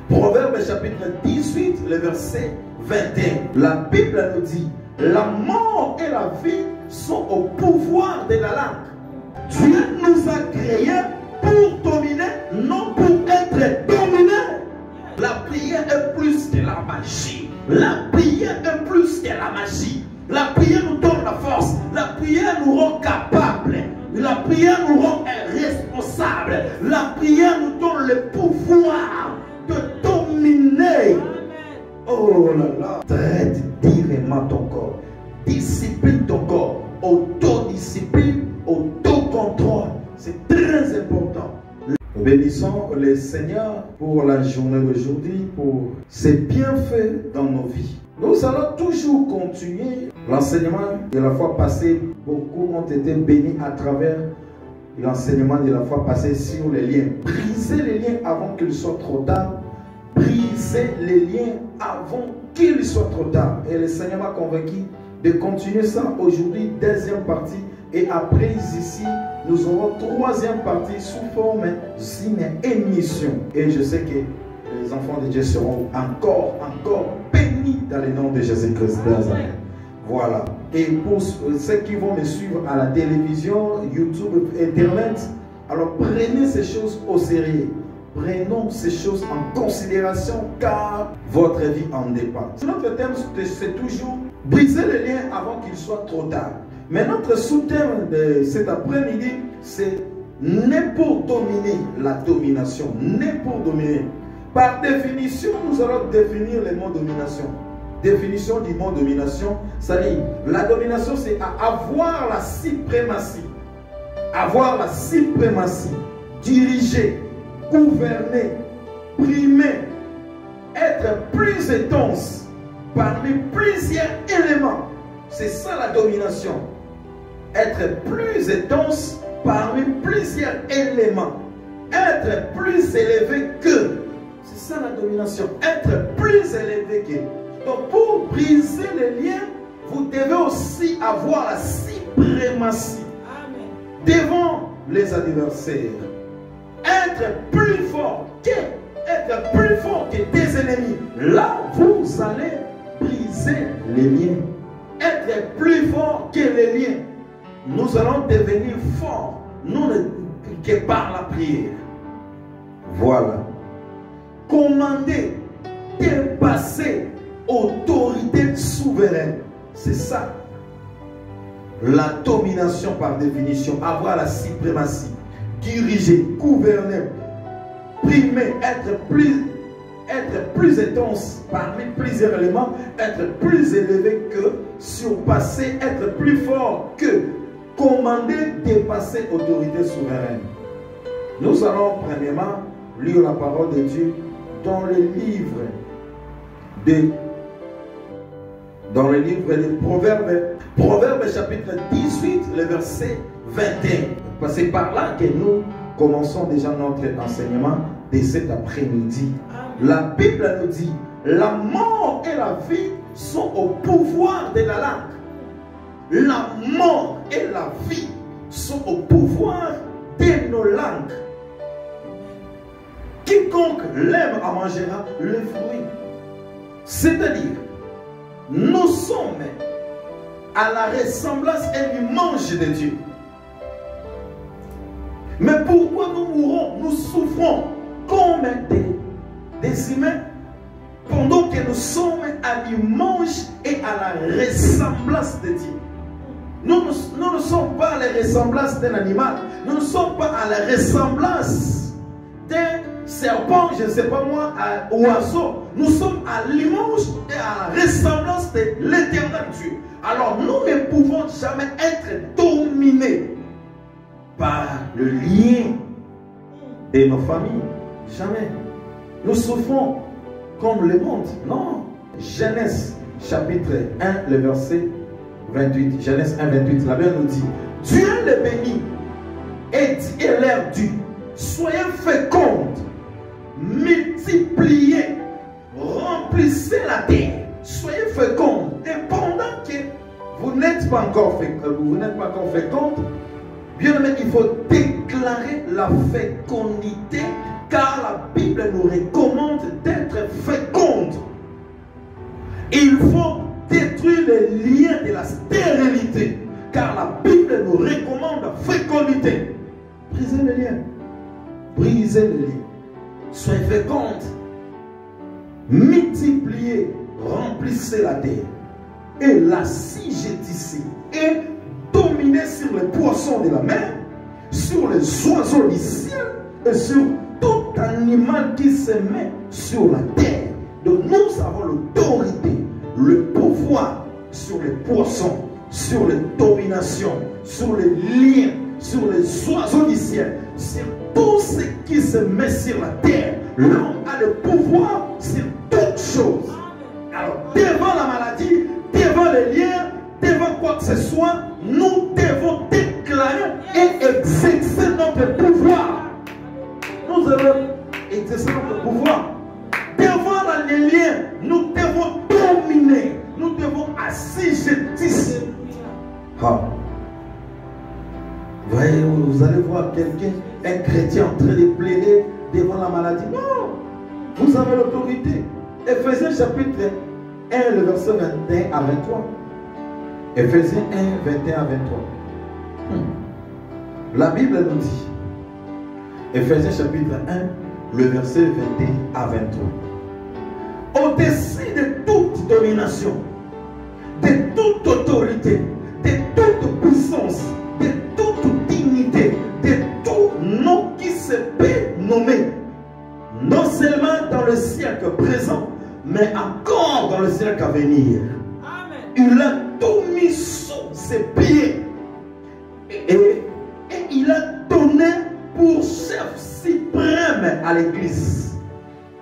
Proverbe chapitre 18, le verset 21. La Bible nous dit, la mort et la vie sont au pouvoir de la langue. Dieu nous a créés pour dominer, non pour être dominés. La prière est plus que la magie. La prière est plus que la magie. La prière nous donne la force. La prière nous rend capables. La prière nous rend responsables. La prière nous donne le pouvoir de dominer. Oh là là. Traite directement ton corps. Discipline ton corps. Autodiscipline, autocontrôle. C'est très important. Bénissons le Seigneur pour la journée d'aujourd'hui, pour ses bienfaits dans nos vies. Nous allons toujours continuer l'enseignement de la fois passée. Beaucoup ont été bénis à travers l'enseignement de la fois passée sur les liens. Brisez les liens avant qu'il soit trop tard. Brisez les liens avant qu'il soit trop tard. Et le Seigneur m'a convaincu de continuer ça aujourd'hui, deuxième partie. Et après ici, nous aurons troisième partie sous forme d'une émission. Et je sais que les enfants de Dieu seront encore bénis dans le nom de Jésus-Christ de Nazareth. Voilà. Et pour ceux qui vont me suivre à la télévision, YouTube, Internet, alors prenez ces choses au sérieux. Prenons ces choses en considération car votre vie en dépend. Notre thème, c'est toujours briser les liens avant qu'il soit trop tard. Mais notre sous-thème de cet après-midi, c'est n'est pour dominer la domination. N'est pour dominer. Par définition, nous allons définir le mot domination. Définition du mot domination, c'est-à-dire la domination, c'est avoir la suprématie. Avoir la suprématie. Diriger, gouverner, primer, être plus intense parmi plusieurs éléments. C'est ça la domination. Être plus intense parmi plusieurs éléments. Être plus élevé que. C'est ça la domination. Être plus élevé que. Donc pour briser les liens, vous devez aussi avoir la suprématie devant les adversaires. Être plus fort que. Être plus fort que des ennemis. Là, vous allez briser les liens. Être plus fort que les liens. Nous allons devenir forts, non que par la prière. Voilà. Commander, dépasser, autorité souveraine. C'est ça. La domination par définition. Avoir la suprématie. Diriger, gouverner, primer, être plus intense parmi plusieurs éléments, être plus élevé que, surpasser, être plus fort que, commander, dépasser, autorité souveraine. Nous allons premièrement lire la parole de Dieu dans le livre de Proverbes. Proverbes chapitre 18, le verset 21. C'est par là que nous commençons déjà notre enseignement de cet après-midi. La Bible nous dit, la mort et la vie sont au pouvoir de la langue. La mort et la vie sont au pouvoir de nos langues. Quiconque l'aime en mangera le fruit. C'est-à-dire, nous sommes à la ressemblance et l'image de Dieu. Mais pourquoi nous mourons, nous souffrons comme des humains pendant que nous sommes à l'image et à la ressemblance de Dieu? Nous ne sommes pas à la ressemblance d'un animal. Nous ne sommes pas à la ressemblance d'un serpent, je ne sais pas moi, à oiseau. Nous sommes à l'image et à la ressemblance de l'éternel Dieu. Alors nous ne pouvons jamais être dominés par le lien de nos familles. Jamais. Nous souffrons comme le monde. Non. Genèse chapitre 1, le verset 28. Genèse 1, 28. La Bible nous dit, Dieu les bénit et leur dit, soyez fécondes, multipliez, remplissez la terre, soyez fécondes. Et pendant que vous n'êtes pas encore fécondes, bien aimé, il faut déclarer la fécondité, car la Bible nous recommande car la Bible nous recommande fécondité. Brisez le lien. Brisez le lien. Soyez fécondes. Multipliez, remplissez la terre. Et l'assujettissez. Et dominez sur les poissons de la mer, sur les oiseaux du ciel et sur tout animal qui se met sur la terre. Donc nous avons l'autorité, le pouvoir sur les poissons, sur les dominations, sur les liens, sur les oiseaux du ciel, sur tout ce qui se met sur la terre. L'homme a le pouvoir sur toutes choses. Alors devant la maladie, devant les liens, devant quoi que ce soit, nous devons déclarer et exercer notre pouvoir. Nous devons exercer notre pouvoir. Devant les liens, nous devons dominer. Nous devons assujettir. Ah. Voyez, vous allez voir quelqu'un, un chrétien en train de plaider devant la maladie. Non, vous avez l'autorité. Ephésiens chapitre 1, le verset 21 à 23. Ephésiens 1, 21 à 23. La Bible nous dit, Ephésiens chapitre 1, le verset 21 à 23. Au-dessus de toute domination, de toute autorité, de toute puissance, de toute dignité, de tout nom qui se peut nommer, non seulement dans le siècle présent, mais encore dans le siècle à venir. Amen. Il a tout mis sous ses pieds et il a donné pour chef suprême à l'Église,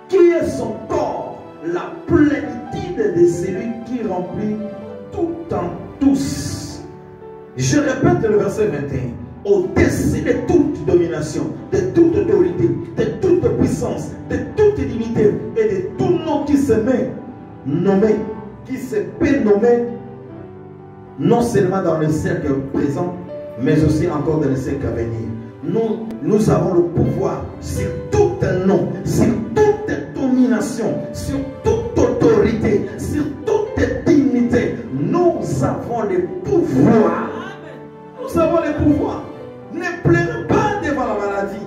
qui est son corps, la plénitude de celui qui remplit tout en tous. Je répète le verset 21. Au-dessus de toute domination, de toute autorité, de toute puissance, de toute dignité et de tout nom qui se met nommé, qui se peut nommer, non seulement dans le siècle présent, mais aussi encore dans le siècle à venir. Nous avons le pouvoir sur tout un nom, sur toute domination, sur toute autorité, sur toute dignité. Nous avons le pouvoir. Nous avons le pouvoir. Ne pleurez pas devant la maladie.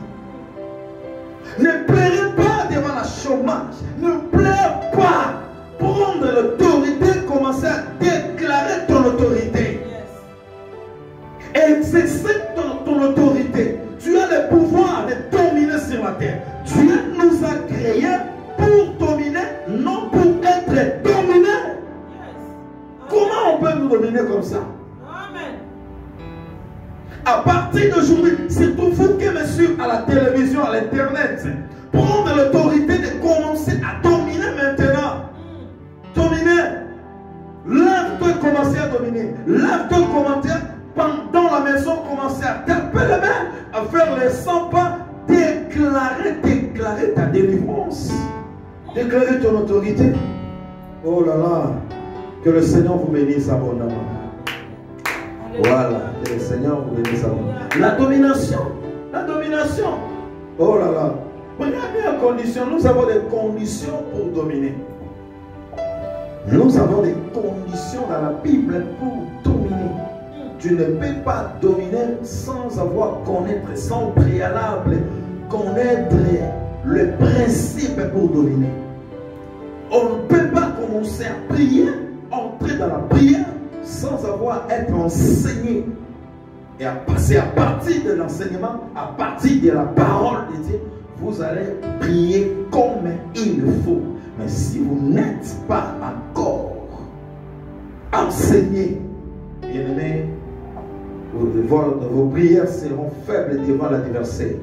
Ne pleurez pas devant le chômage. Ne pleurez pas. Prendre l'autorité, commencer à déclarer ton autorité. Exercer ton autorité. Tu as le pouvoir de dominer sur la terre. Dieu nous a créés pour dominer, non pour être dominés. Comment on peut nous dominer comme ça? À partir d'aujourd'hui, c'est pour vous qui me suivez à la télévision, à l'internet, prendre l'autorité de commencer à dominer maintenant. Dominer. Lève-toi et commencez à dominer. Lève-toi et commencer dans la maison, commencer à taper les mains, à faire les 100 pas, déclarer ta délivrance. Déclarer ton autorité. Oh là là, que le Seigneur vous bénisse abondamment. Voilà, que le Seigneur vous bénisse abondamment. La domination, la domination. Oh là là, regardez les conditions. Nous avons des conditions pour dominer. Nous avons des conditions dans la Bible pour dominer. Tu ne peux pas dominer sans avoir connaître, sans préalable, connaître le principe pour dominer. On ne peut pas commencer à prier, entrer dans la prière, sans avoir été enseigné. Et à passer à partir de l'enseignement, à partir de la parole de Dieu, vous allez prier comme il faut. Mais si vous n'êtes pas encore enseigné, bien-aimés, vos prières seront faibles devant l'adversaire.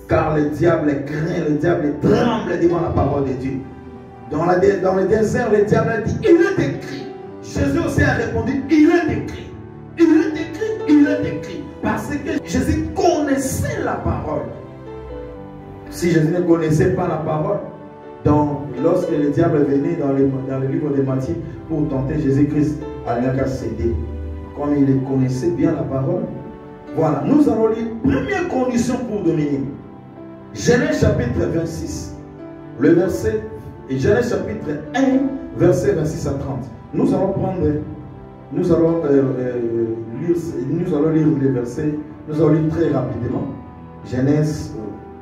Car le diable craint, le diable tremble devant la parole de Dieu. Dans le désert, le diable a dit, il est écrit. Jésus aussi a répondu, il est écrit. Il est écrit, il est écrit. Parce que Jésus connaissait la parole. Si Jésus ne connaissait pas la parole, lorsque le diable venait dans le livre de Matthieu pour tenter Jésus-Christ, il n'a qu'à céder. Comme il connaissait bien la parole. Voilà, nous allons lire première condition pour dominer. Genèse chapitre 26, le verset, et Genèse chapitre 1, verset 26 à 30. Nous allons prendre nous allons lire les versets, nous allons lire très rapidement. Genèse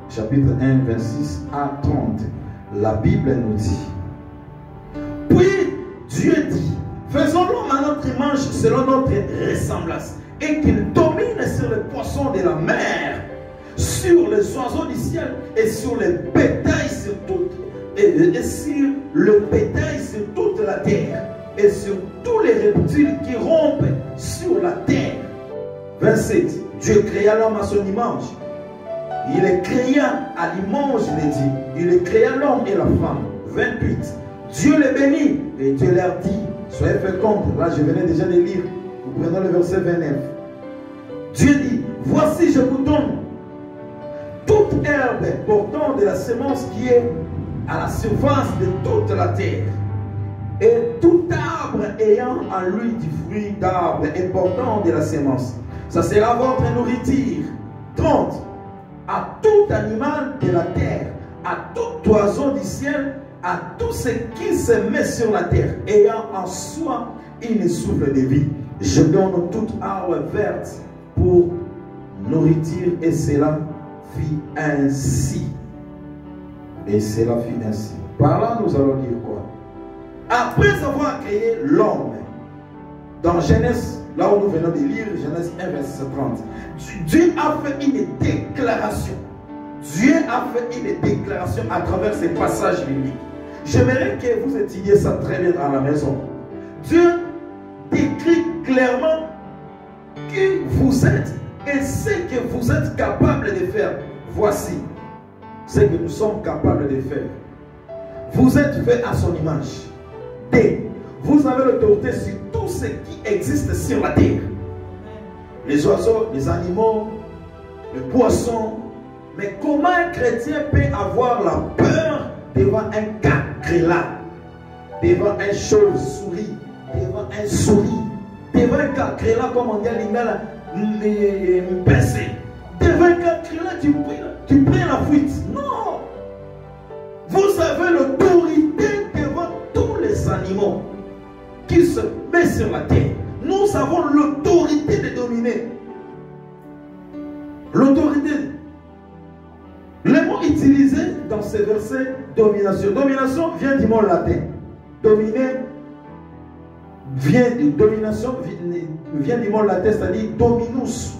chapitre 1, 26 à 30. La Bible nous dit: puis Dieu dit, faisons l'homme à notre image selon notre ressemblance, et qu'il domine sur les poissons de la mer, sur les oiseaux du ciel, et sur les bétails sur et sur le bétail sur toute la terre, et sur tous les reptiles qui rompent sur la terre. 27. Dieu créa l'homme à son image. Il les créa à l'image de Dieu. Il les créa l'homme et la femme. 28. Dieu les bénit et Dieu leur dit, soyez fécondes. Là, je venais déjà de lire. Nous prenons le verset 29. Dieu dit, voici, je vous donne toute herbe portant de la semence qui est à la surface de toute la terre, et tout arbre ayant en lui du fruit d'arbre et portant de la semence. Ça sera votre nourriture. 30. À tout animal de la terre, à tout oiseau du ciel, à tout ce qui se met sur la terre, ayant en soi une souffle de vie. Je donne toute arbre verte pour nourriture, et cela fit ainsi. Et cela fit ainsi. Par là, nous allons dire quoi? Après avoir créé l'homme, dans Genèse, là où nous venons de lire, Genèse 1, verset 30, Dieu a fait une déclaration. Dieu a fait une déclaration à travers ces passages bibliques. J'aimerais que vous étudiez ça très bien à la maison. Dieu décrit clairement qui vous êtes et ce que vous êtes capable de faire. Voici ce que nous sommes capables de faire. Vous êtes fait à son image. D. Vous avez l'autorité sur tout ce qui existe sur la terre. Les oiseaux, les animaux, les poissons. Mais comment un chrétien peut avoir la peur devant un cancrélat, devant un chauve-souris, devant un souris, devant un cancrélat, comme on dit à l'ingala, pincé. Devant un cancrélat, tu prends la fuite. Non! Vous avez l'autorité devant tous les animaux qui se mettent sur la terre. Nous avons l'autorité de dominer. L'autorité. Le mot utilisé dans ce verset, domination. Domination vient du mot latin. Dominer vient du mot latin, c'est-à-dire dominus.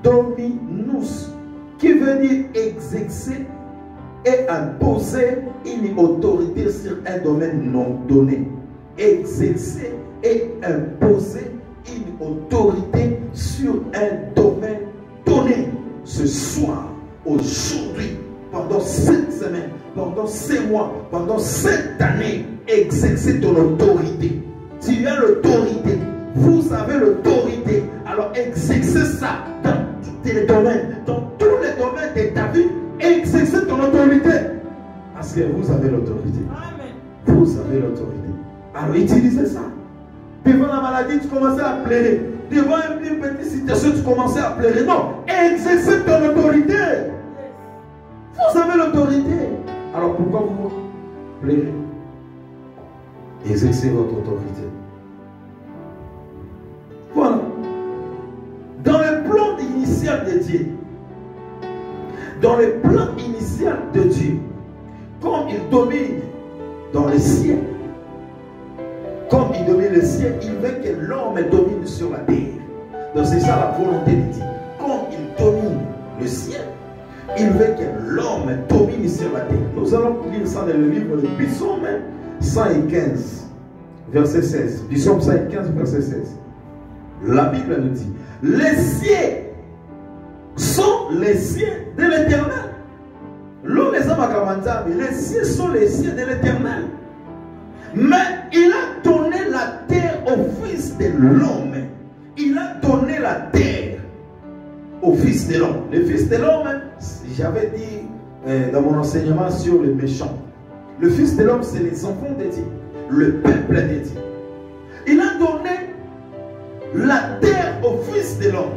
Dominus, qui veut dire exercer et imposer une autorité sur un domaine non donné. Exercer et imposer une autorité sur un domaine donné. Ce soir, aujourd'hui, pendant cette semaine, pendant ces mois, pendant cette année, exercer ton autorité. Tu as l'autorité, vous avez l'autorité, alors exercez ça dans tous les domaines, dans tous les domaines de ta vie, exercez ton autorité. Parce que vous avez l'autorité. Vous avez l'autorité. Alors utilisez ça. Devant la maladie, tu commençais à pleurer. Devant une petite situation, tu commençais à pleurer. Non, exercez ton autorité. Vous avez l'autorité. Alors pourquoi vous pleurez? Exercez votre autorité. Voilà. Dans le plan initial de Dieu, comme il domine dans le ciel, comme il domine le ciel, il veut que l'homme domine sur la terre. Donc c'est ça la volonté de Dieu. Comme il domine le ciel, il veut que l'homme domine sur la terre. Nous allons lire ça dans le livre de Psaume 115, verset 16. Psaume 115, verset 16. La Bible nous dit, les cieux sont les cieux de l'Éternel. Les cieux sont les cieux de l'Éternel. Mais il a donné la terre au Fils de l'homme. Il a donné la terre au Fils de l'homme. Le Fils de l'homme, j'avais dit dans mon enseignement sur les méchants. Le Fils de l'homme, c'est les enfants de Dieu, le peuple de Dieu. Il a donné la terre au Fils de l'homme.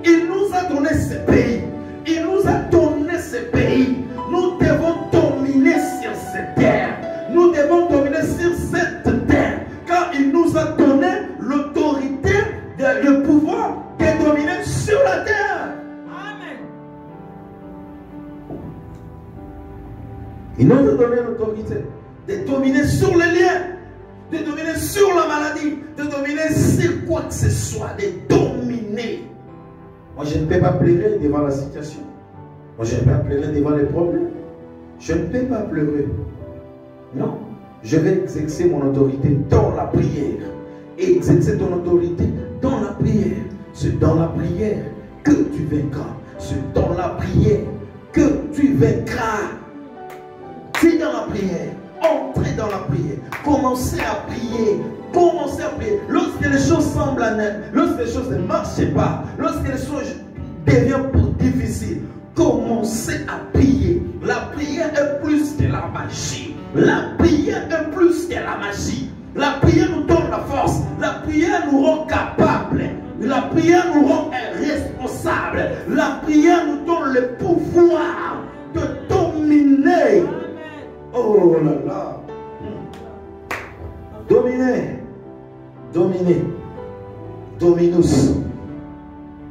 Il nous a donné ce pays. Il nous a donné ce pays. Nous devons dominer sur cette terre. Nous devons dominer sur cette terre. Car il nous a donné l'autorité Il nous a donné l'autorité de dominer sur les liens, de dominer sur la maladie, de dominer sur quoi que ce soit, de dominer. Moi, je ne peux pas pleurer devant la situation. Moi, je ne peux pas pleurer devant les problèmes. Je ne peux pas pleurer. Non. Je vais exercer mon autorité dans la prière. Et exercer ton autorité dans la prière. C'est dans la prière que tu vaincras. C'est dans la prière que tu vaincras. C'est dans la prière. Entrez dans la prière. Commencez à prier. Commencez à prier. Lorsque les choses semblent anéantes, lorsque les choses ne marchent pas, lorsque les choses deviennent difficiles, commencez à prier. La prière est plus que la magie. La prière est plus que la magie. La prière nous donne la force. La prière nous rend capables. La prière nous rend responsables. La prière nous donne le pouvoir de dominer. Oh là là. Dominer. Dominer. Dominus.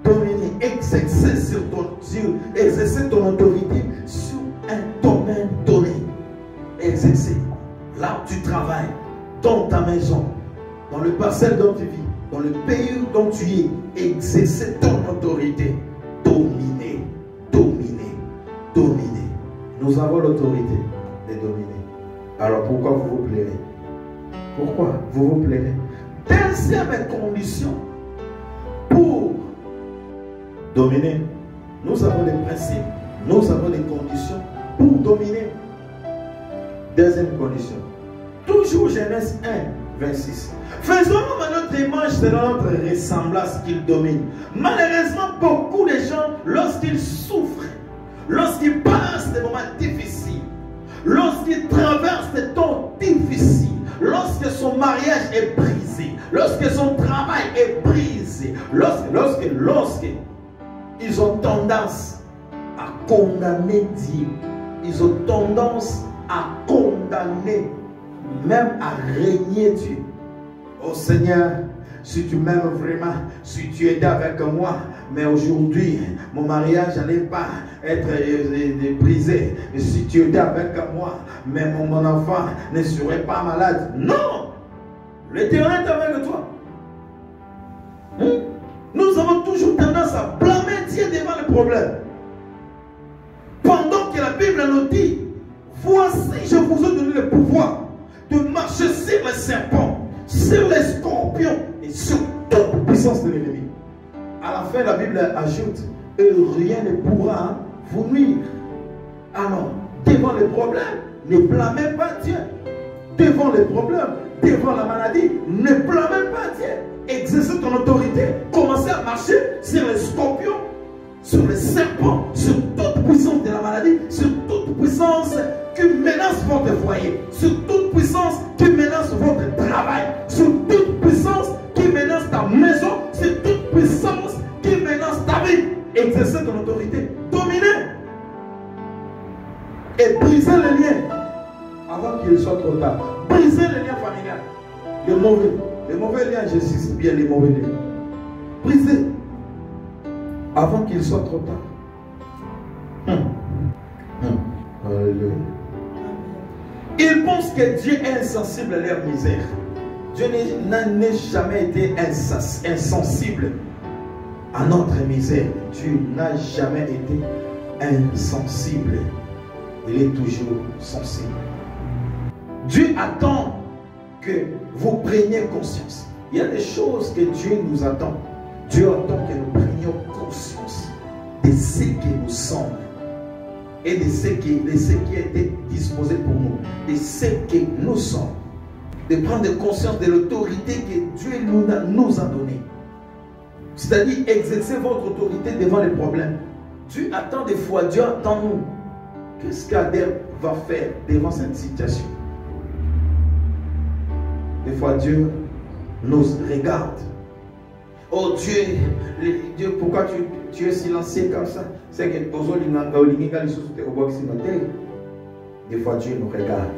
Dominer. Exercer sur ton Dieu. Exercer ton autorité sur un domaine donné. Exercer. Là où tu travailles. Dans ta maison. Dans le parcelle dont tu vis. Dans le pays dont tu es. Exercer ton autorité. Dominer. Dominer. Dominer. Nous avons l'autorité de dominer. Alors pourquoi vous vous plairez? Pourquoi vous vous plairez? Deuxième condition pour dominer. Nous avons des principes, nous avons des conditions pour dominer. Deuxième condition. Toujours Genèse 1, 26. Faisons-nous à notre image selon notre ressemblance qu'il domine. Malheureusement, beaucoup de gens, lorsqu'ils souffrent, lorsqu'ils passent des moments difficiles, lorsqu'ils traversent des temps difficiles, lorsque son mariage est brisé, lorsque son travail est brisé, lorsque ils ont tendance à condamner Dieu, ils ont tendance à condamner, même à régner Dieu. Oh Seigneur, si tu m'aimes vraiment, si tu es avec moi, mais aujourd'hui, mon mariage n'allait pas être brisé. Et si tu étais avec moi, mais mon enfant ne serait pas malade. Non! L'Éternel est avec toi. Nous avons toujours tendance à blâmer Dieu devant le problème. Pendant que la Bible nous dit, voici, je vous ai donné le pouvoir de marcher sur les serpents, sur les scorpions et sur toute puissance de l'ennemi. À la fin, la Bible ajoute, et rien ne pourra vous nuire. Alors, devant les problèmes, ne blâmez pas Dieu. Devant les problèmes, devant la maladie, ne blâmez pas Dieu. Exercez ton autorité. Commencez à marcher sur les scorpions, sur les serpents, sur toute puissance de la maladie, sur toute puissance qui menace votre foyer, sur toute puissance qui menace votre travail, sur toute puissance qui menace ta maison, sur toute puissance qui menace ta vie. Exercez ton autorité. Dominez. Et brisez les liens avant qu'il soit trop tard. Brisez les liens familiaux. Les mauvais liens, je sais bien les mauvais liens. Brisez avant qu'il soit trop tard. Alléluia. Ils pensent que Dieu est insensible à leur misère. Dieu n'a jamais été insensible à notre misère. Dieu n'a jamais été insensible. Il est toujours sensible. Dieu attend que vous preniez conscience. Il y a des choses que Dieu nous attend. Dieu attend que nous prenions conscience de ce que nous sommes et de ce qui a été disposé pour nous, de ce que nous sommes. De prendre conscience de l'autorité que Dieu nous a donnée. C'est-à-dire exercer votre autorité devant les problèmes. Dieu attend des fois, Dieu attend nous. Qu'est-ce qu'Adèle va faire devant cette situation? Des fois, Dieu nous regarde. Oh Dieu, pourquoi tu es silencieux comme ça? C'est que des fois, Dieu nous regarde.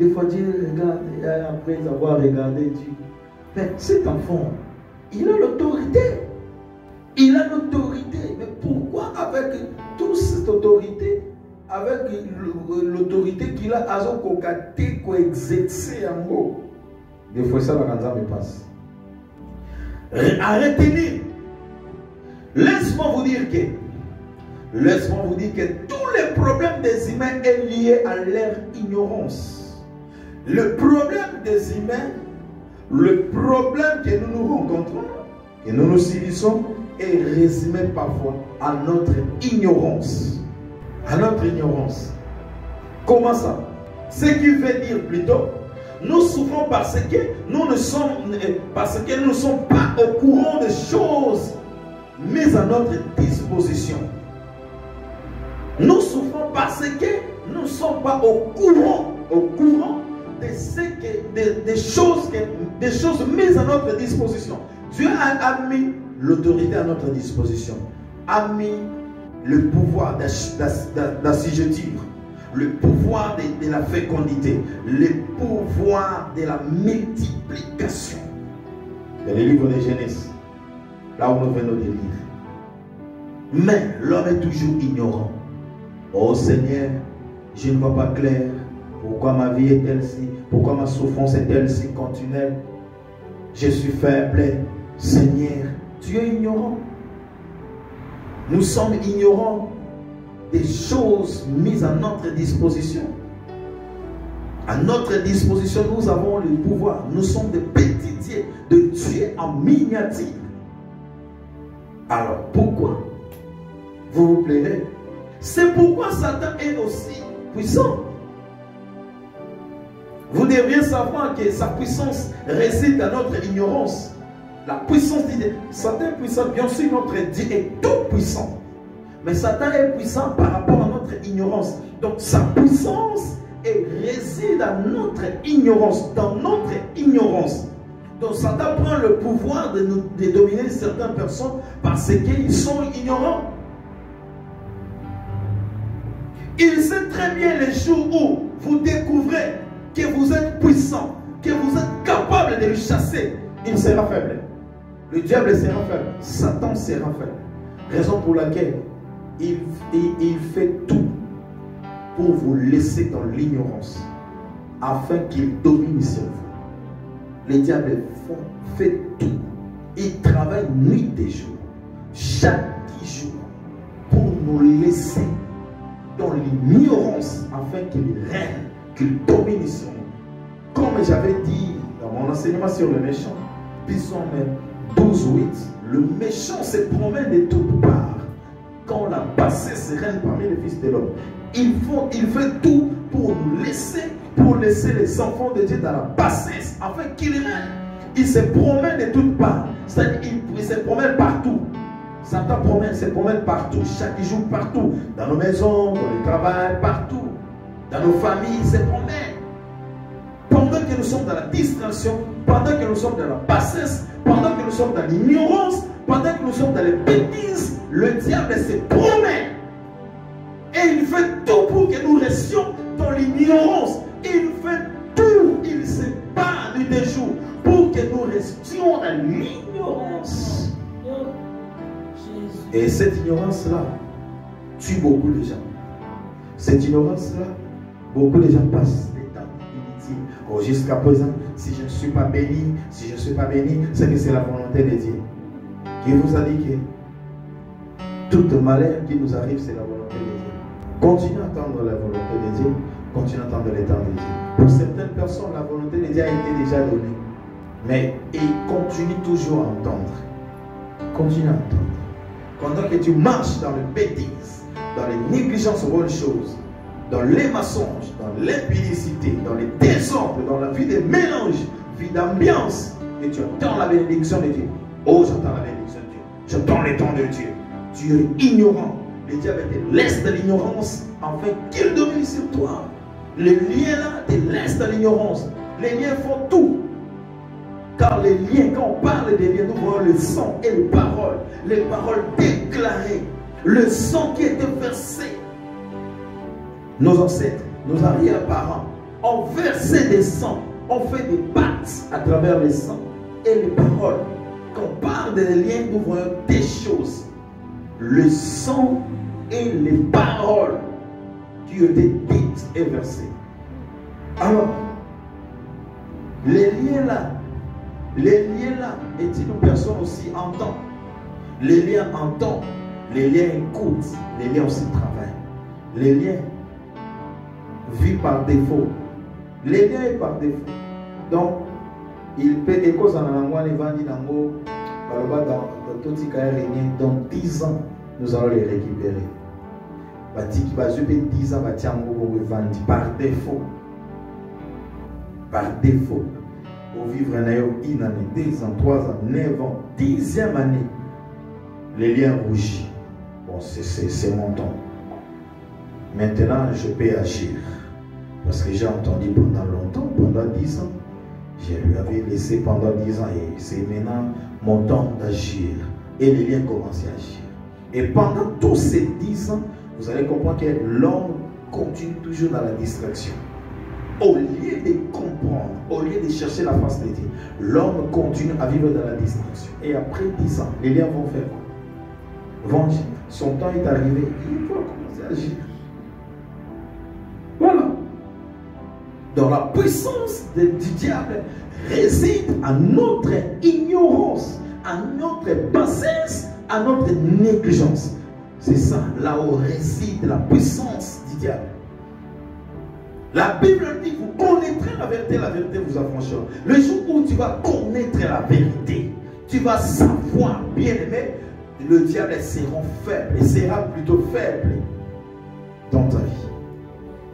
Des fois, Dieu regarde, et après avoir regardé Dieu. Mais cet enfant, il a l'autorité. Il a l'autorité. Mais pourquoi, avec toute cette autorité, avec l'autorité qu'il a, à son côté, qu'on exerce en gros. Des fois, ça, la me passe. Arrêtez-les. Laisse-moi vous dire que tous les problèmes des humains sont liés à leur ignorance. Le problème des humains, le problème que nous nous rencontrons, que nous nous subissons, est résumé parfois à notre ignorance. À notre ignorance. Comment ça? Ce qui veut dire plutôt, nous souffrons parce que nous ne sommes pas au courant des choses mises à notre disposition. Nous souffrons parce que nous ne sommes pas au courant des choses mises à notre disposition. Dieu a mis l'autorité à notre disposition, a mis le pouvoir d'assujettir, le pouvoir de la fécondité, le pouvoir de la multiplication. Dans les livres de Genèse, là où nous venons de lire. Mais l'homme est toujours ignorant. Oh Seigneur, je ne vois pas clair. Pourquoi ma vie est-elle si? Pourquoi ma souffrance est-elle si continuelle? Je suis faible. Seigneur, tu es ignorant. Nous sommes ignorants des choses mises à notre disposition. À notre disposition, nous avons le pouvoir. Nous sommes des petits dieux, de Dieu en miniature. Alors, pourquoi vous vous plairez? C'est pourquoi Satan est aussi puissant. Vous devriez savoir que sa puissance réside dans notre ignorance. La puissance d'idée. Satan est puissant, bien sûr, notre Dieu est tout puissant. Mais Satan est puissant par rapport à notre ignorance. Donc sa puissance réside dans notre ignorance. Dans notre ignorance. Donc Satan prend le pouvoir de dominer certaines personnes parce qu'ils sont ignorants. Il sait très bien les jours où vous découvrez que vous êtes puissant, que vous êtes capable de le chasser. Il sera faible. Le diable sera faible. Satan sera faible. Raison pour laquelle il fait tout pour vous laisser dans l'ignorance afin qu'il domine sur vous. Le diable fait tout. Il travaille nuit et jour, chaque jour, pour nous laisser dans l'ignorance afin qu'il règne, qu'il domine sur nous. Comme j'avais dit dans mon enseignement sur le méchant, Psaume 12:8, le méchant se promène de toutes parts quand la bassesse règne parmi les fils de l'homme. Il fait tout pour nous laisser les enfants de Dieu dans la bassesse afin qu'il règne. Il se promène de toutes parts, c'est-à-dire il se promène partout. Satan se promène partout, chaque jour partout, dans nos maisons, dans le travail, partout, dans nos familles, il se promène. Pendant que nous sommes dans la distraction, pendant que nous sommes dans la bassesse, pendant que nous sommes dans l'ignorance, pendant que nous sommes dans les bêtises, le diable se promène. Et il fait tout pour que nous restions dans l'ignorance. Il fait tout, il se bat nuit et jour pour que nous restions dans l'ignorance. Et cette ignorance-là tue beaucoup de gens. Cette ignorance-là, beaucoup de gens passent des temps inutiles. Oh, jusqu'à présent, si je ne suis pas béni, c'est que c'est la volonté de Dieu. Qui vous a dit que tout malheur qui nous arrive, c'est la volonté de Dieu. Continuez à attendre la volonté de Dieu. Continuez à attendre le temps de Dieu. Pour certaines personnes, la volonté de Dieu a été déjà donnée. Mais ils continuent toujours à entendre. Continue à entendre. Pendant que tu marches dans les bêtises, dans les négligences aux bonnes choses, dans les mensonges, dans l'impudicité, dans les désordres, dans la vie des mélanges, vie d'ambiance, et tu attends la bénédiction de Dieu. Oh, j'entends la bénédiction de Dieu. J'entends les temps de Dieu. Tu es ignorant. Le diable te laisse de l'ignorance afin qu'il domine sur toi. Les liens là te laissent de l'ignorance. Les liens font tout. Car les liens, quand on parle des liens, nous voyons le sang et les paroles déclarées, le sang qui était versé. Nos ancêtres, nos arrière-parents ont versé des sangs, ont fait des pactes à travers les sangs et les paroles. Quand on parle des liens, nous voyons des choses. Le sang et les paroles qui étaient dites et versées. Alors, les liens là, est-il une personne aussi entend? Les liens entendent, les liens écoutent, les liens aussi travaillent. Les liens vivent par défaut. Les liens est par défaut. Donc, il peut écouter dans la langue, dans 10 ans, nous allons les récupérer. Par défaut. Par défaut. Pour vivre une année, 2 ans, 3 ans, 9 ans, 10e année, les liens rougis. Bon, c'est mon temps. Maintenant, je peux agir. Parce que j'ai entendu pendant longtemps, pendant 10 ans. Je lui avais laissé pendant 10 ans et c'est maintenant mon temps d'agir. Et les liens commencent à agir. Et pendant tous ces 10 ans, vous allez comprendre que l'homme continue toujours dans la distraction. Au lieu de comprendre, au lieu de chercher la face de Dieu, l'homme continue à vivre dans la distraction. Et après 10 ans, les liens vont faire quoi? Vont agir. Son temps est arrivé, il va commencer à agir. Voilà. Dans la puissance du diable réside à notre ignorance, à notre bassesse, à notre négligence. C'est ça, là où réside la puissance du diable. La Bible dit, vous connaîtrez la vérité vous affranchira. Le jour où tu vas connaître la vérité, tu vas savoir, bien aimé, le diable sera faible, il sera plutôt faible dans ta vie.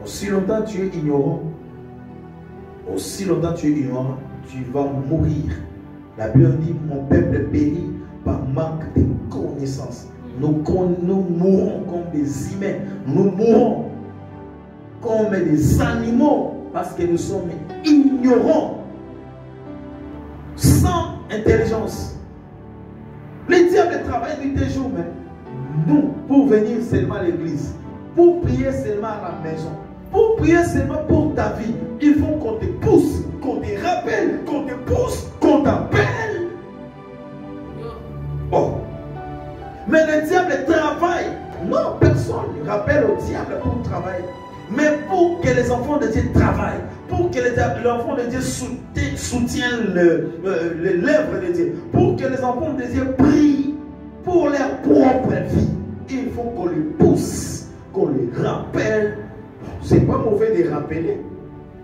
Aussi longtemps tu es ignorant, aussi longtemps tu es ignorant, tu vas mourir. La Bible dit, mon peuple périt par manque de connaissances. Nous mourrons comme des humains, nous mourrons comme des animaux parce que nous sommes ignorants, sans intelligence. Le diable travaille nuit et jour, mais nous, pour venir seulement à l'église, pour prier seulement à la maison, pour prier seulement pour ta vie, il faut qu'on te pousse, qu'on te rappelle, qu'on te pousse, qu'on t'appelle. Oh. Mais le diable travaille. Non, personne ne rappelle au diable pour travailler. Mais pour que les enfants de Dieu travaillent, pour que les enfants de Dieu soutiennent l'œuvre de Dieu, pour que les enfants de Dieu prient pour leur propre vie, il faut qu'on les pousse, qu'on les rappelle. C'est pas mauvais de rappeler,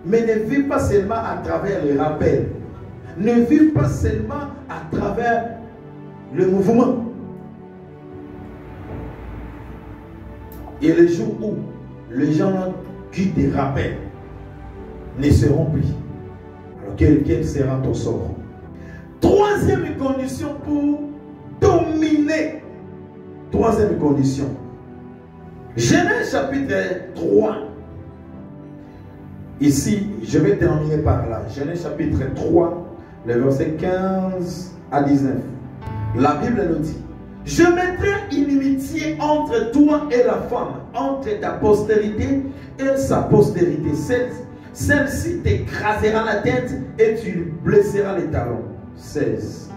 mais ne vis pas seulement à travers les rappels. Ne vis pas seulement à travers le mouvement. Et le jour où les gens qui te rappellent ne seront plus, alors quel sera ton sort? Troisième condition pour dominer. Troisième condition. Genèse chapitre 3. Ici, je vais terminer par là. Genèse chapitre 3, le verset 15 à 19. La Bible nous dit, je mettrai une inimitié entre toi et la femme, entre ta postérité et sa postérité. Celle-ci t'écrasera la tête et tu blesseras les talons. 16.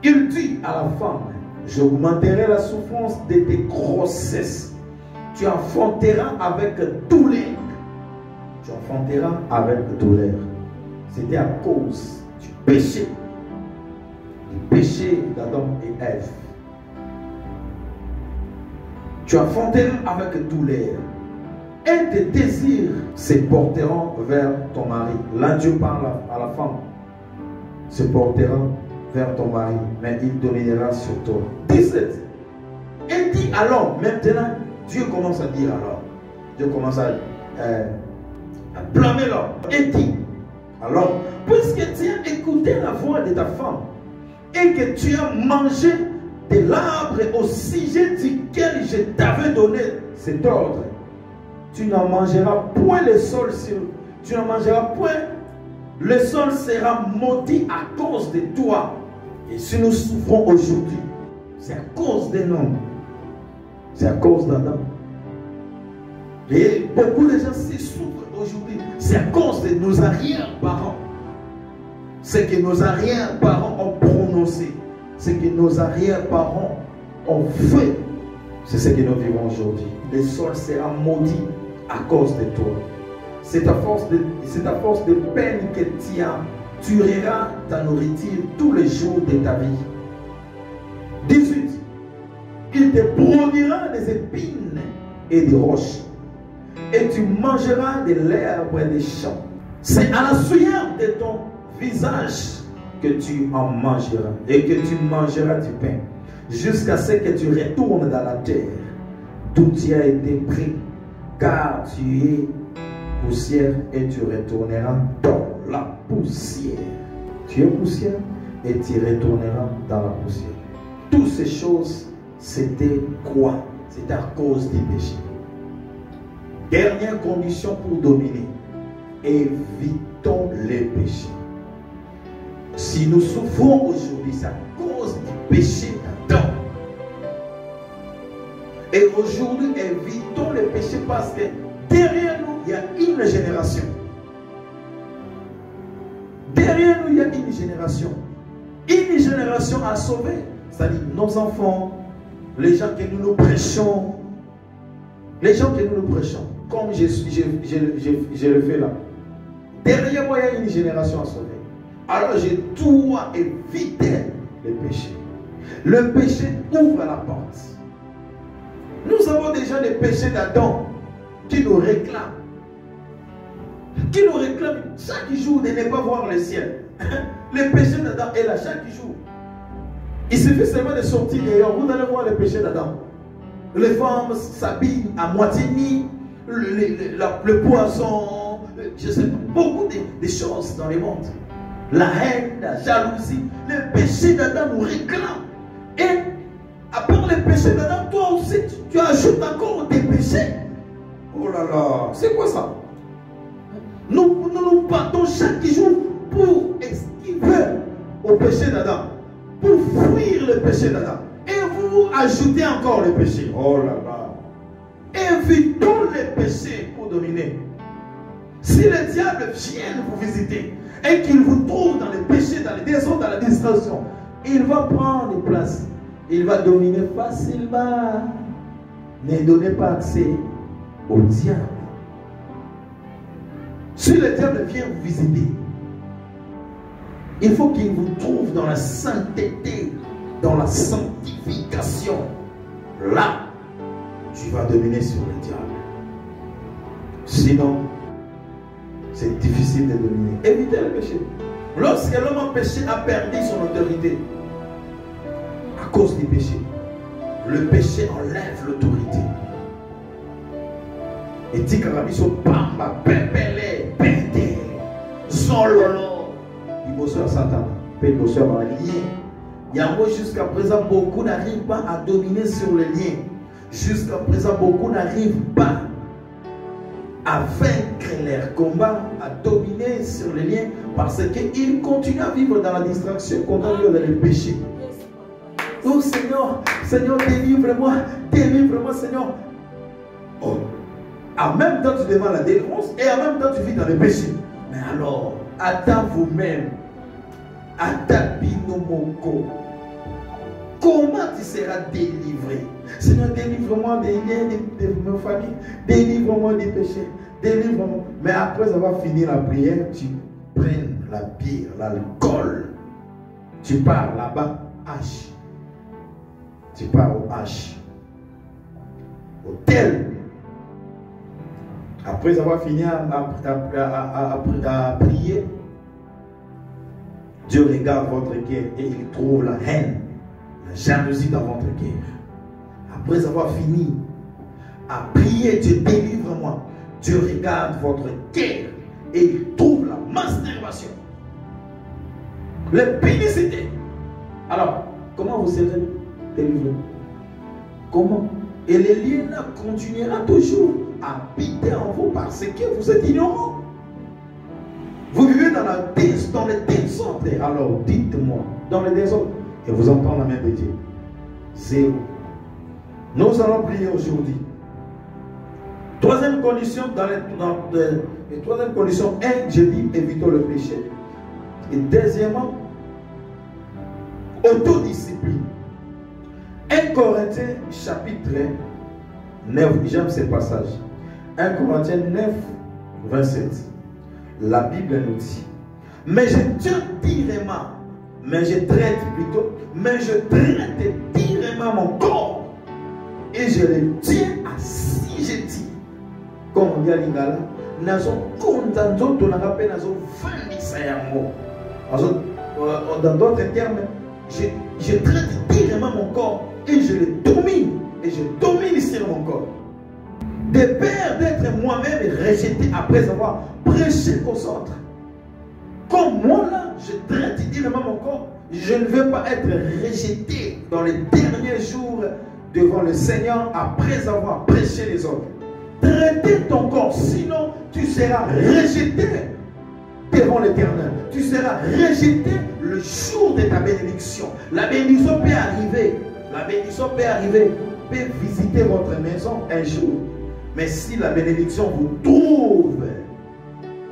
Il dit à la femme, j'augmenterai la souffrance de tes grossesses. Tu enfanteras avec douleur. Tu enfanteras avec douleur. C'était à cause du péché. Du péché d'Adam et Ève. Tu enfanteras avec douleur. Et tes désirs se porteront vers ton mari. Là, Dieu parle à la femme. Se portera vers ton mari, mais il dominera sur toi. 17. Et dit alors, maintenant, Dieu commence à dire alors. Dieu commence à blâmer l'homme. Et dit, alors, puisque tu as écouté la voix de ta femme, et que tu as mangé de l'arbre au sujet duquel je t'avais donné cet ordre, tu n'en mangeras point le sol sur. Tu n'en mangeras point. Le sol sera maudit à cause de toi. Et si nous souffrons aujourd'hui, c'est à cause d'un homme. C'est à cause d'Adam. Et beaucoup de gens se souffrent aujourd'hui. C'est à cause de nos arrière-parents. Ce que nos arrière-parents ont prononcé. Ce que nos arrière-parents ont fait. C'est ce que nous vivons aujourd'hui. Le sol sera maudit à cause de toi. C'est à force de peine que tu tueras ta nourriture tous les jours de ta vie. 18. Il te produira des épines et des roches, et tu mangeras de l'herbe des champs. C'est à la sueur de ton visage que tu en mangeras, et que tu mangeras du pain, jusqu'à ce que tu retournes dans la terre d'où tu as été pris, car tu es poussière et tu retourneras dans la poussière. Tu es poussière et tu retourneras dans la poussière. Toutes ces choses, c'était quoi? C'était à cause du péché. Dernière condition pour dominer: évitons les péchés. Si nous souffrons aujourd'hui, c'est à cause du péché d'Adam. Et aujourd'hui, évitons les péchés parce que derrière nous, il y a une génération. Derrière nous, il y a une génération. Une génération à sauver. C'est-à-dire nos enfants, les gens que nous prêchons. Les gens que nous prêchons. Comme je le fais là. Derrière moi, il y a une génération à sauver. Alors je dois éviter le péché. Le péché ouvre la porte. Nous avons déjà des péchés d'Adam qui nous réclament. Qui nous réclament chaque jour de ne pas voir le ciel. Le péché d'Adam est là chaque jour. Il suffit seulement de sortir dehors. Vous allez voir le péché d'Adam. Les femmes s'habillent à moitié nues. Le poisson, je sais pas, beaucoup de choses dans le monde. La haine, la jalousie, le péché d'Adam nous réclame. Et à part le péché d'Adam, toi aussi, tu ajoutes encore des péchés. Oh là là, c'est quoi ça? Nous partons chaque jour pour esquiver au péché d'Adam, pour fuir le péché d'Adam. Et vous ajoutez encore le péché. Oh là là. Évitons les péchés pour dominer. Si le diable vient vous visiter et qu'il vous trouve dans les péchés, dans les désordres, dans la distraction, il va prendre place. Il va dominer facilement. Ne donnez pas accès au diable. Si le diable vient vous visiter, il faut qu'il vous trouve dans la sainteté, dans la sanctification. Là, tu vas dominer sur le diable. Sinon, c'est difficile de dominer. Évitez le péché. Lorsque l'homme a péché, a perdu son autorité à cause du péché. Le péché enlève l'autorité. Et dit Karabiso, Pamba, Pépélé, Pété, Sololo, il bosse à Satan, il bosse à lien. Il y a jusqu'à présent, beaucoup n'arrivent pas à dominer sur le lien. Jusqu'à présent, beaucoup n'arrivent pas à vaincre leur combat, à dominer sur les liens, parce qu'ils continuent à vivre dans la distraction, continuent à vivre dans le péché. Oh Seigneur, Seigneur, délivre-moi, Seigneur. Oh, en même temps tu demandes la délivrance et en même temps tu vis dans le péché. Mais alors, attends vous-même, attends Binomoko. Comment tu seras délivré? Seigneur, délivre-moi des liens de ma famille, délivre-moi des péchés, délivre-moi. Mais après avoir fini la prière, tu prends la bière, l'alcool, tu pars là-bas, H. Tu pars au H, au tel. Après avoir fini à prier, Dieu regarde votre cœur et il trouve la haine, la jalousie dans votre cœur. Après avoir fini à prier, Dieu délivre-moi. Dieu regarde votre cœur et il trouve la masturbation, la pénicité. Alors, comment vous serez délivré? Comment? Et les liens continueront toujours à habiter en vous parce que vous êtes ignorants. Vous vivez dans le désordre. Alors dites-moi, dans le désordre, et vous entendez la main de Dieu. Zéro. Nous allons prier aujourd'hui. Troisième condition, troisième condition, je dis évitons le péché. Et deuxièmement, autodiscipline. 1 Corinthiens chapitre 9, j'aime ce passage. 1 Corinthiens 9, 27. La Bible nous dit, mais je traite directement mon corps et je le tiens assujetti. Comme on dit à Lingala, dans d'autres termes, je traite directement mon corps et je le domine. Et je domine sur mon corps. De peur d'être moi-même rejeté après avoir prêché aux autres. Comme moi là, je traite directement mon corps. Je ne veux pas être rejeté dans les derniers jours devant le Seigneur après avoir prêché les autres. Traitez ton corps, sinon tu seras rejeté devant l'Éternel. Tu seras rejeté le jour de ta bénédiction. La bénédiction peut arriver. La bénédiction peut arriver, peut visiter votre maison un jour. Mais si la bénédiction vous trouve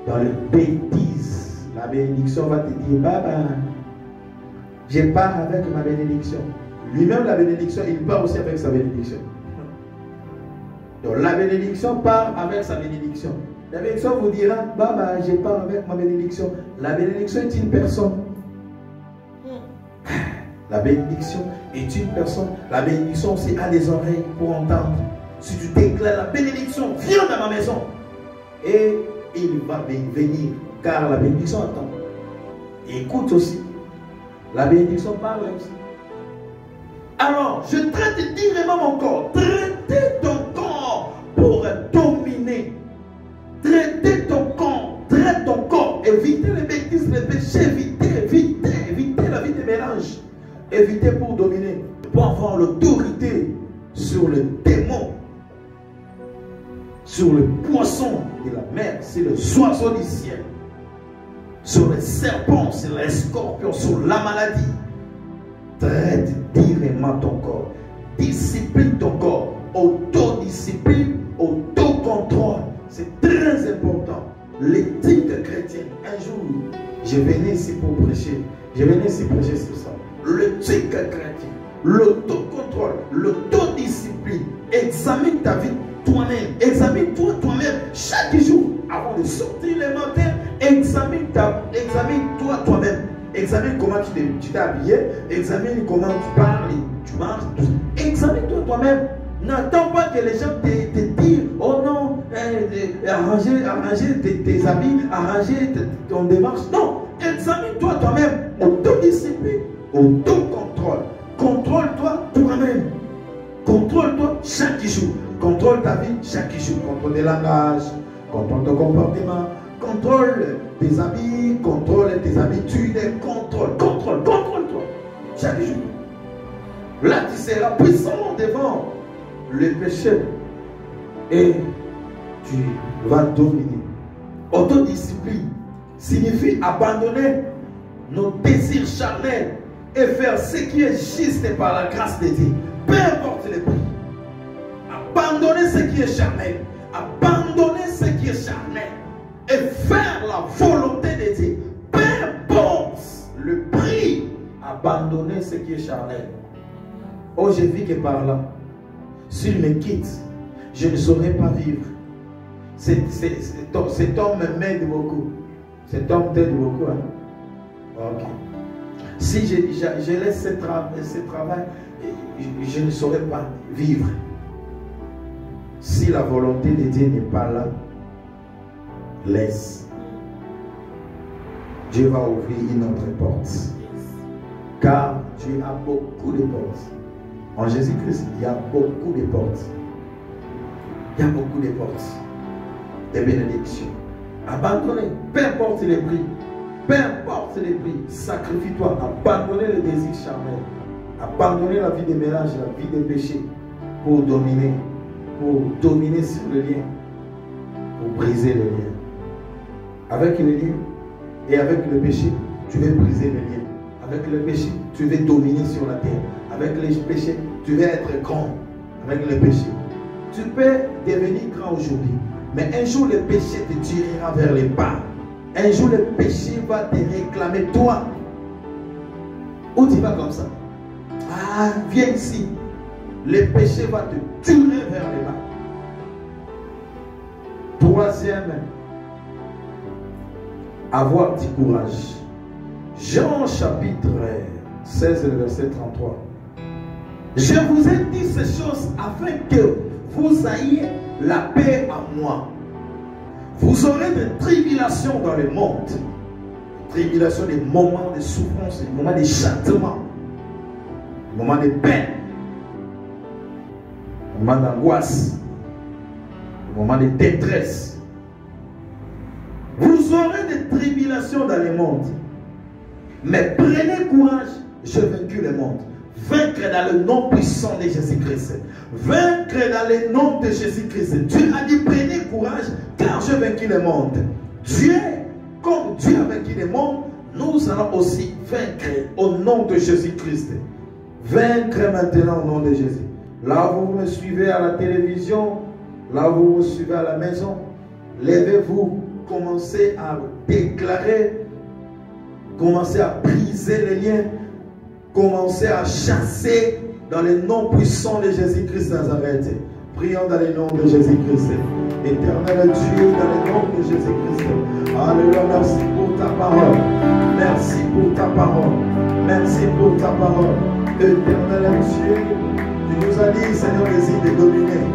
dans les bêtises, la bénédiction va te dire, Baba, je pars avec ma bénédiction. Lui-même, la bénédiction, il part aussi avec sa bénédiction. Donc la bénédiction part avec sa bénédiction. La bénédiction vous dira, Baba, je pars avec ma bénédiction. La bénédiction est une personne. La bénédiction est une personne. La bénédiction aussi a des oreilles pour entendre. Si tu déclares la bénédiction, viens dans ma maison. Et il va venir. Car la bénédiction attend. Et écoute aussi. La bénédiction parle aussi. Alors, je traite directement mon corps. Traitez ton corps pour dominer. Traitez ton corps. Traite ton corps. Évitez les bêtises, les péchés. Évitez la vie des mélanges. Évitez pour dominer. Pour avoir l'autorité sur le démon, sur le poisson de la mer, sur les oiseaux du ciel, sur les serpents, sur les scorpions, sur la maladie. Traite directement ton corps. Discipline ton corps. Autodiscipline, autocontrôle. C'est très important. L'éthique chrétienne. Un jour, je venais ici pour prêcher. Je venais ici prêcher sur ça. L'éthique chrétienne. L'autocontrôle. L'autodiscipline. Examine ta vie toi-même. Examine-toi toi-même chaque jour. Avant de sortir le matin, examine-toi toi-même. Examine comment tu t'es habillé. Examine comment tu parles, tu marches. Examine-toi toi-même. N'attends pas que les gens te disent, oh non, arranger tes habits, arranger ton démarche. Non, examine-toi toi-même. Autodiscipline, autocontrôle. Contrôle-toi toi-même. Contrôle-toi chaque jour. Contrôle ta vie chaque jour. Contrôle tes langages, contrôle ton comportement, contrôle tes habits, contrôle tes habitudes, contrôle-toi chaque jour. Là, tu seras puissant devant le péché et tu vas dominer. Autodiscipline signifie abandonner nos désirs charnels et faire ce qui est juste par la grâce de Dieu, peu importe les prix. Abandonner ce qui est charnel, abandonner ce qui est charnel et faire la volonté de Dieu, peu importe le prix. Abandonner ce qui est charnel. Oh, je vis que par là, s'il me quitte, je ne saurais pas vivre. Cet homme m'aide beaucoup. Cet homme t'aide beaucoup. Hein? Ok. Si je laisse ce travail, je ne saurais pas vivre. Si la volonté de Dieu n'est pas là, laisse. Dieu va ouvrir une autre porte. Car Dieu a beaucoup de portes. En Jésus-Christ, il y a beaucoup de portes. Il y a beaucoup de portes. Des bénédictions. Abandonnez, peu importe les prix. Peu importe les prix. Sacrifie-toi. Abandonnez le désir charnel. Abandonnez la vie des mélanges, la vie des péchés. Pour dominer. Pour dominer sur le lien. Pour briser le lien. Avec le lien et avec le péché, tu veux briser le lien. Avec le péché, tu veux dominer sur la terre. Avec le péché, tu veux être grand. Avec le péché, tu peux devenir grand aujourd'hui. Mais un jour, le péché te tirera vers les bas. Un jour, le péché va te réclamer toi. Où tu vas comme ça? Ah, viens ici. Le péché va te tirer vers les bas. troisième, avoir du courage. Jean chapitre 16, le verset 33. Je vous ai dit ces choses afin que vous ayez la paix en moi. Vous aurez des tribulations dans le monde. Tribulations, des moments de souffrance, des moments de châtiment, des moments de peine, des moments d'angoisse, des moments de détresse. Vous aurez des tribulations dans le monde. Mais prenez courage, j'ai vaincu le monde. Vaincre dans le nom puissant de Jésus-Christ. Vaincre dans le nom de Jésus-Christ. Dieu a dit prenez courage car j'ai vaincu le monde. Dieu, comme Dieu a vaincu le monde, nous allons aussi vaincre au nom de Jésus-Christ. Vaincre maintenant au nom de Jésus. Là vous me suivez à la télévision, là vous me suivez à la maison, levez-vous, commencez à déclarer, commencez à briser les liens, commencez à chasser dans le nom puissant de Jésus-Christ Nazareth. Prions dans le nom de Jésus-Christ. Éternel Dieu, dans le nom de Jésus-Christ. Alléluia, merci pour ta parole. Merci pour ta parole. Merci pour ta parole. Éternel Dieu, tu nous as dit, Seigneur Jésus, de dominer.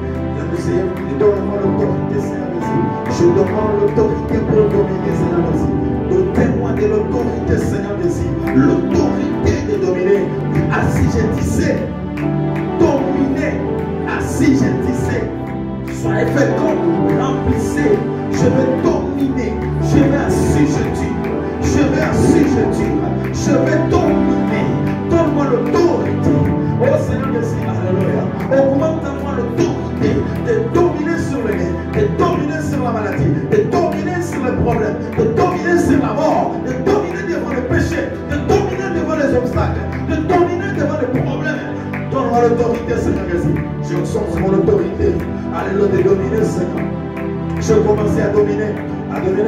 Je demande l'autorité, Seigneur Jésus. Je demande l'autorité pour dominer, Seigneur Jésus. Donnez-moi de l'autorité, Seigneur Jésus. L'autorité de dominer. Ainsi je disais, dominer. Ainsi je disais, soyez féconds, remplissez. Je vais dominer. Je vais assujettir. Je vais assujettir. Je vais dominer. Donne-moi l'autorité. Oh Seigneur Jésus, alléluia. Augmente-moi l'autorité de dominer sur les nez, de dominer sur la maladie, de dominer sur les problèmes, de dominer sur la mort, de dominer devant les péchés, de dominer devant les obstacles, de dominer devant les problèmes. Donne-moi l'autorité, Seigneur Jésus. Je sens mon autorité. Alléluia, de dominer, Seigneur. Je commence à dominer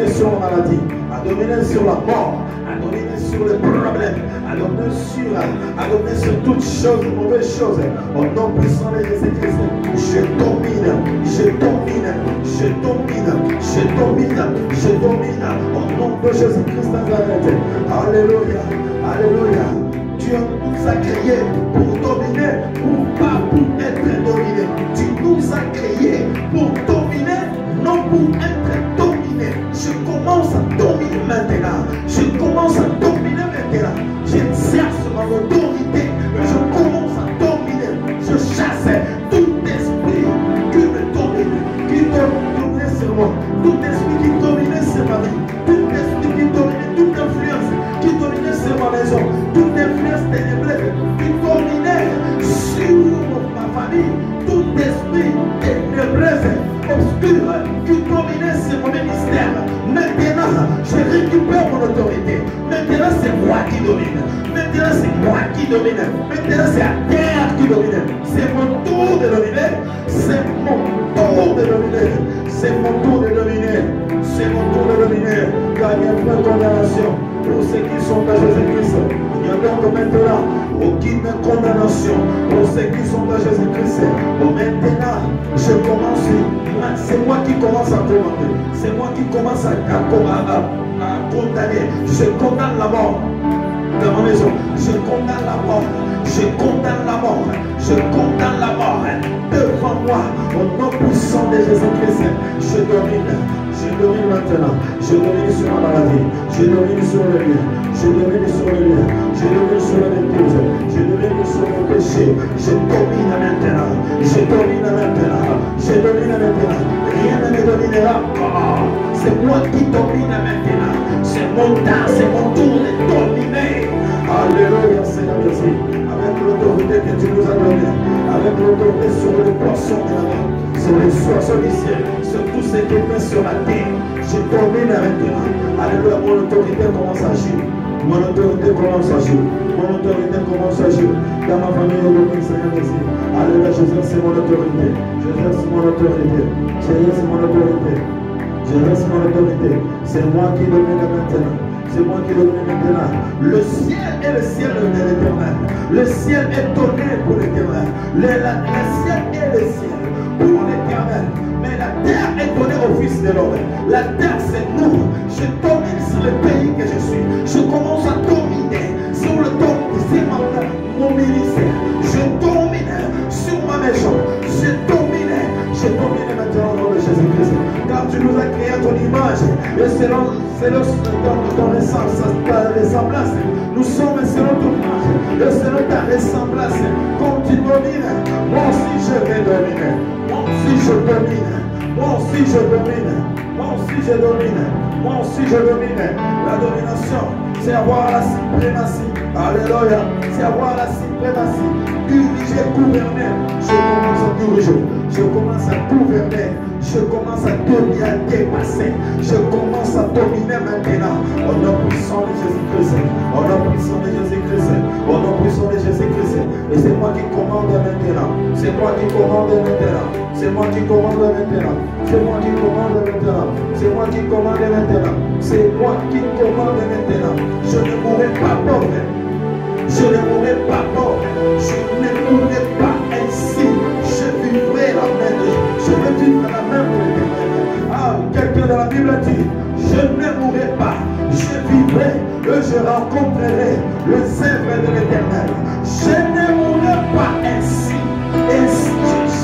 sur la maladie, à dominer sur la mort, à dominer sur les problèmes, à dominer sur toutes choses, mauvaises choses. Au nom puissant de Jésus-Christ, je domine, je domine, je domine, je domine, je domine. Au nom de Jésus-Christ Nazareth. Alléluia, alléluia. Dieu nous a créés pour dominer, pas pour être dominé. Tu nous as créés pour dominer, non pour être dominé. Je commence à dominer maintenant. Je commence à dominer maintenant. J'exerce mon autorité. Je commence à dominer. Je chasse tout esprit qui me domine, qui domine sur moi. Tout esprit qui domine sur ma vie. Tout esprit qui domine, toute influence qui domine sur ma maison. Toute influence ténébreuse qui dominait sur ma famille. Tout esprit ténébreuse, obscur, qui dominait sur mon ministère. Maintenant, je récupère mon autorité. Maintenant, c'est moi qui domine. Maintenant, c'est moi qui domine. Maintenant, c'est la terre qui domine. C'est mon tour de dominer. C'est mon tour de dominer. C'est mon tour de dominer. C'est mon tour de dominer. Car il n'y a pas de condamnation pour ceux qui sont à Jésus-Christ. Il n'y a donc maintenant aucune condamnation pour ceux qui sont à Jésus-Christ. Bon, maintenant, je commence. C'est moi qui commence à commander. C'est moi qui commence à condamner. Je condamne la mort dans ma maison. Je condamne la mort. Je condamne la mort. Je condamne la mort devant moi. Au nom puissant de Jésus-Christ, je domine. Je domine maintenant. Je domine sur ma maladie. Je domine sur le lieu. Je domine sur le lieu. Je domine sur la bêtise. Je domine sur le péché. Je domine maintenant. Je domine maintenant. Je domine maintenant. Rien ne me dominera pas. C'est moi qui domine maintenant. C'est mon temps. C'est mon tour de dominer. Alléluia, Seigneur Jésus. Avec l'autorité que tu nous as donnée. Avec l'autorité sur les poissons de la mer. Sur les oiseaux du ciel. Sur tout ce qui est fait sur la terre. Je domine maintenant. Alléluia, mon autorité commence à agir. Mon autorité commence à agir. Mon autorité commence à agir. Dans ma famille, au domine, Seigneur Jésus. Alléluia, j'exerce mon autorité. J'exerce mon autorité. J'exerce mon autorité. J'exerce mon autorité. C'est moi qui domine maintenant. C'est moi qui domine maintenant. Le ciel est le ciel de l'éternel. Le ciel est donné pour l'éternel. Le ciel est le ciel pour l'éternel. l'éternel. Mais la terre est donnée au Fils de l'homme. La terre, c'est nous. Je domine sur le pays que je suis. Je commence à dominer sur le don, c'est mon ministère. Je domine sur ma maison. Je domine maintenant au nom de Jésus-Christ. Car tu nous as créé à ton image. Et selon ton ressemblance, nous sommes selon ton image. Et selon ta ressemblance, quand tu domines, moi aussi je vais dominer. Moi aussi je domine. Moi aussi je domine. Moi aussi je domine. Moi aussi je domine. La domination, c'est avoir la suprématie. Alléluia. C'est avoir la suprématie. Diriger, gouverner. Je commence à diriger. Je commence à gouverner. Je commence à dépasser. Je commence à dominer maintenant. Au nom puissant de Jésus-Christ. Au nom puissant de Jésus-Christ. Au nom puissant de Jésus-Christ. Et c'est moi qui commande maintenant. C'est moi qui commande maintenant. C'est moi qui commande maintenant. C'est moi qui commande maintenant. C'est moi qui commande maintenant. C'est moi qui commande maintenant. Je ne mourrai pas pauvre. Je ne mourrai pas pauvre. Je ne mourrai pas ainsi. Je vivrai la main de Dieu. Je vais vivre la main de l'Éternel. Ah, quelqu'un dans la Bible a dit, je ne mourrai pas. Je vivrai et je rencontrerai le zèbre de l'Éternel. Je ne mourrai pas ainsi. Ainsi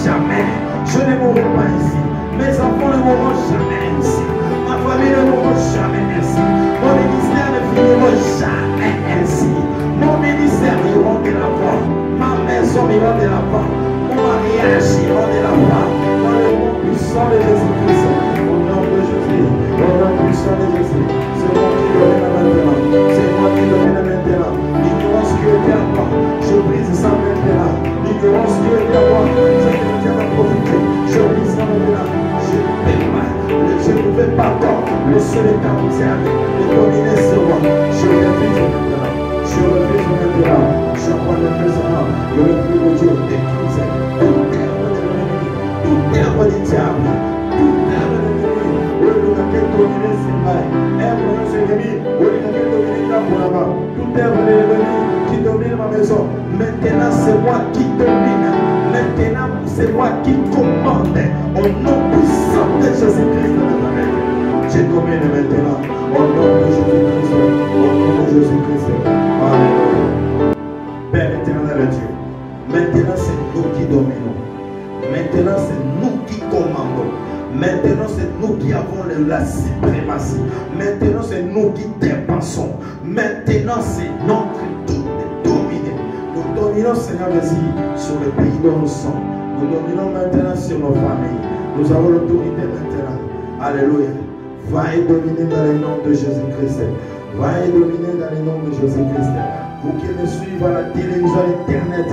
jamais. Je ne mourrai pas ici. Mes enfants ne mourront jamais ainsi. Ma famille ne mourra jamais ainsi. Mon ministère ne finira jamais ainsi. Mon ministère ira de l'avant. Ma maison ira de l'avant. Mon mariage ira de l'avant. Dans le nom puissant de Jésus-Christ. Au nom de Jésus. Au nom puissant de Jésus. C'est moi qui domine maintenant. C'est moi qui domine maintenant. L'ignorance qui était à moi. Je brise ça maintenant. L'ignorance qui était à moi. Ça qui m'a profité. Je brise ça maintenant. Je ne vais pas encore le seul éternel de dominer sur moi. Je refuse maintenant. Je refuse maintenant. Je prends le présent. Le refus de Dieu écluse. Tout terme de l'ennemi. Tout terme du diable. Tout terme de l'ennemi. Nous n'avons dominer sur moi. Mon ennemi. Nous n'avons dominer là pour là-bas. Tout terme de l'ennemi qui domine ma maison. Maintenant, c'est moi qui domine. Maintenant, c'est moi qui commande. Au nom puissant de Jésus-Christ de Nazareth. Je domine maintenant. Au nom de Jésus-Christ. Au nom de Jésus-Christ. Alléluia. Père éternel Dieu. Maintenant, c'est nous qui dominons. Maintenant, c'est nous qui commandons. Maintenant, c'est nous qui avons la suprématie. Maintenant, c'est nous qui dépassons. Maintenant, c'est notre tour de dominer. Nous dominons, Seigneur Jésus, sur le pays dont nous sommes. Nous dominons maintenant sur nos familles. Nous avons l'autorité maintenant. Alléluia. Va et dominer dans le nom de Jésus-Christ. Va et dominer dans le nom de Jésus-Christ. Vous qui me suivez à la télévision Internet,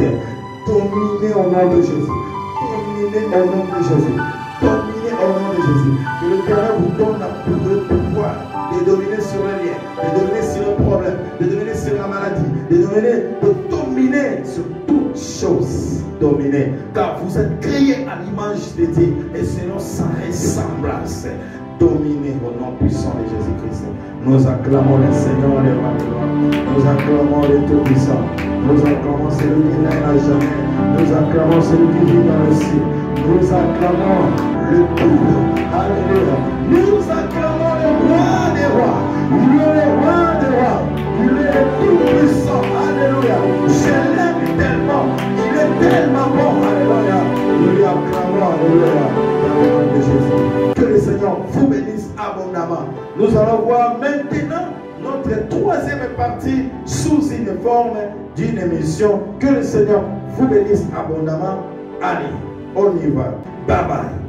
dominez au nom de Jésus. Dominez au nom de Jésus. Dominez au nom de Jésus. Que l'Éternel vous donne le pouvoir de dominer sur les liens, de dominer sur le problème, de dominer sur la maladie, de dominer sur toutes choses. Dominer. Car vous êtes créés à l'image de Dieu et selon sa ressemblance. Dominez au nom puissant de Jésus-Christ. Nous acclamons le Seigneur et le Nous acclamons le Tout-Puissant. Nous acclamons celui qui n'est à jamais. Nous acclamons celui qui vit dans le ciel. Nous acclamons le Tout. Alléluia. Nous acclamons le Roi des Rois. Il est le Roi des Rois. Il est le Tout-Puissant. Alléluia. Je l'aime tellement. Il est tellement bon. Alléluia. Nous lui acclamons. Alléluia. Dans le nom de Jésus. Que le Seigneur vous bénisse abondamment. Nous allons voir maintenant notre troisième partie sous une forme d'une émission. Que le Seigneur vous bénisse abondamment. Allez, on y va. Bye bye.